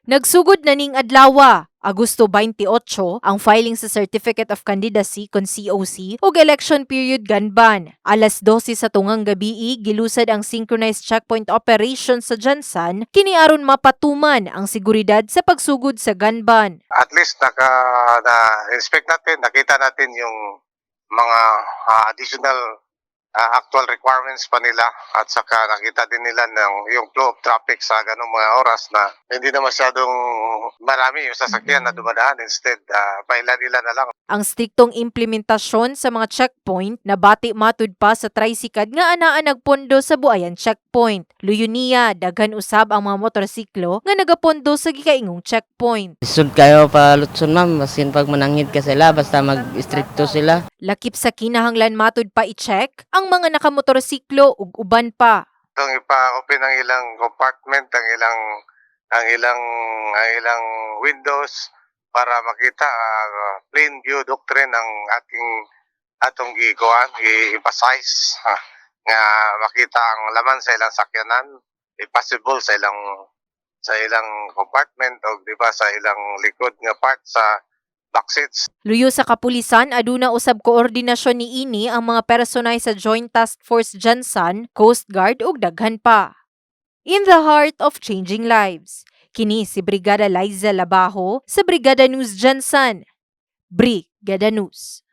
Nagsugod na ning adlaw, Agosto 28, ang filing sa Certificate of Candidacy kon COC ug election period ganban. Alas 12 sa tungang gabii gilusad ang synchronized checkpoint operation sa Jansan kini aron mapatuman ang seguridad sa pagsugod sa ganban. At least na-inspect natin, nakita natin yung mga additional actual requirements pa nila at saka nakita din nila yung flow of traffic sa ganung mga oras na hindi na masyadong marami yung sasakyan na dumadaan. Instead, pailan-ilan na lang. Ang striktong implementasyon sa mga checkpoint nabati matud pa sa tricycad nga anaa nagpondo sa Buayan checkpoint. Luyon niya, daghan usab ang mga motorsiklo nga nagapondo sa gikaingong checkpoint. Isod kayo pa lutson ma'am, basin pag manangit ka sila, basta mag-stricto sila. Lakip sa kinahanglan matud pa i-check ang mga nakamotorsiklo ug uban pa. Itong ipa-open ang ilang compartment, ang ilang windows para makita plain view doctrine ang atong i-emphasize nga makita ang laman sa ilang sakyanan, if possible sa ilang compartment o di ba sa ilang likod nga part sa backseats. Luyo sa kapulisan, aduna usab koordinasyon niini ang mga personay sa Joint Task Force Jansan, Coast Guard ug daghan pa. In the heart of changing lives, kini si Brigada Liza Labajo sa Brigada News Jansan. Brigada News.